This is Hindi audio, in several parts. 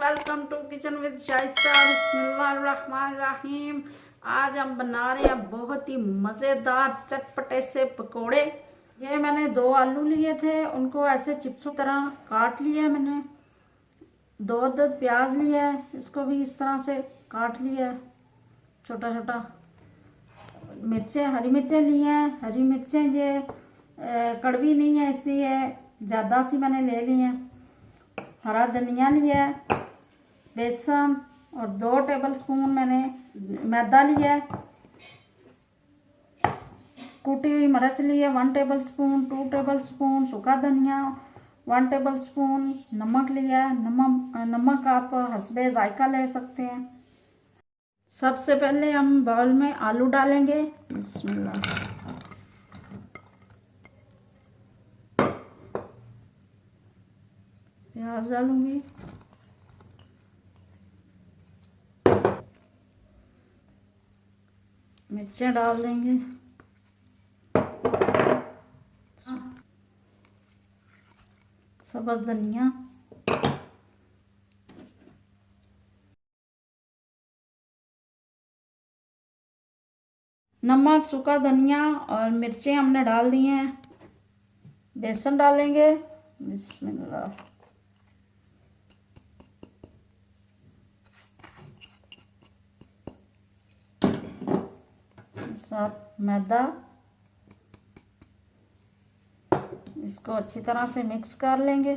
Welcome to kitchen with Shaista. बिस्मिल्लाहिर्रहमानिर्रहीम। आज हम बना रहे हैं बहुत ही मज़ेदार चटपटे से पकोड़े। ये मैंने 2 आलू लिए थे, उनको ऐसे चिप्सों तरह काट लिया मैंने। 2 अदद प्याज लिया है, इसको भी इस तरह से काट लिया है छोटा छोटा। मिर्चें, हरी मिर्चें ली हैं। हरी मिर्चें ये कड़वी नहीं है इसलिए ज़्यादा सी मैंने ले ली हैं। हरा धनिया लिया है, बेसन और 2 टेबलस्पून मैंने मैदा लिया है। कूटी हुई मिर्च ली है 1 टेबलस्पून, 2 टेबलस्पून सूखा धनिया, 1 टेबलस्पून नमक लिया है। नमक आप हस्बे जायका ले सकते हैं। सबसे पहले हम बाउल में आलू डालेंगे। बिस्मिल्लाह। प्याज डालूंगी, मिर्चें डाल देंगे, सब्ज़ धनिया, नमक, सूखा धनिया और मिर्चें हमने डाल दी हैं। बेसन डालेंगे। बिस्मिल्लाह। साथ मैदा, इसको अच्छी तरह से मिक्स कर लेंगे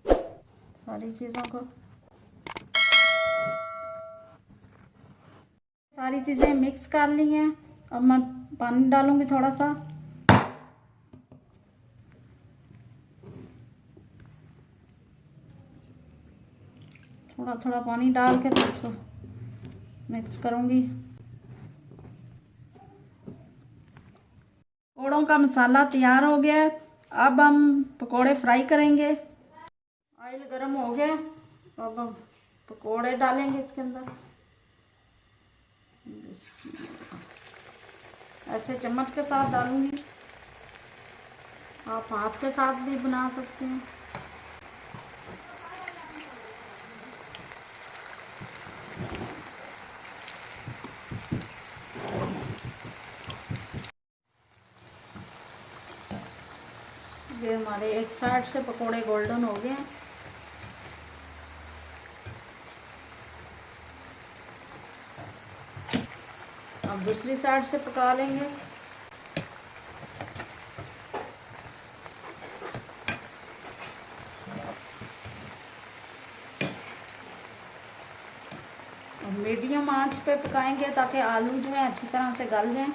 सारी चीज़ों को। सारी चीज़ें मिक्स कर ली हैं। अब मैं पानी डालूंगी थोड़ा सा। थोड़ा थोड़ा पानी डाल के तो इसको मिक्स करूंगी। पकौड़ों का मसाला तैयार हो गया है। अब हम पकोड़े फ्राई करेंगे। ऑयल गर्म हो गया, अब हम पकोड़े डालेंगे इसके अंदर। ऐसे चम्मच के साथ डालूंगी, आप हाथ के साथ भी बना सकते हैं। ये हमारे एक साइड से पकोड़े गोल्डन हो गए। अब दूसरी साइड से पका लेंगे। और मीडियम आंच पे पकाएंगे ताकि आलू जो है अच्छी तरह से गल जाएं।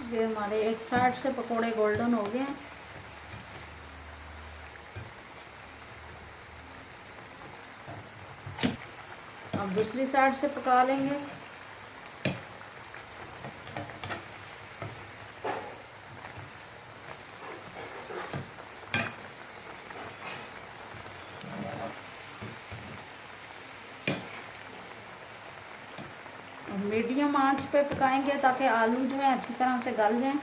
ये हमारे एक साइड से पकोड़े गोल्डन हो गए। अब दूसरी साइड से पका लेंगे। और मीडियम आंच पे पकाएंगे ताकि आलू जो है अच्छी तरह से गल जाएं।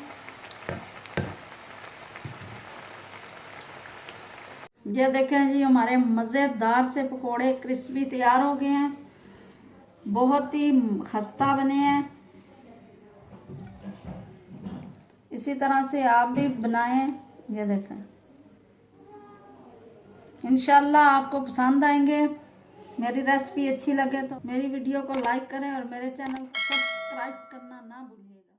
ये देखें जी, हमारे मज़ेदार से पकोड़े क्रिस्पी तैयार हो गए हैं। बहुत ही खस्ता बने हैं। इसी तरह से आप भी बनाएं। ये देखें, इंशाल्लाह आपको पसंद आएंगे। मेरी रेसिपी अच्छी लगे तो मेरी वीडियो को लाइक करें और मेरे चैनल को सब्सक्राइब करना ना भूलिएगा।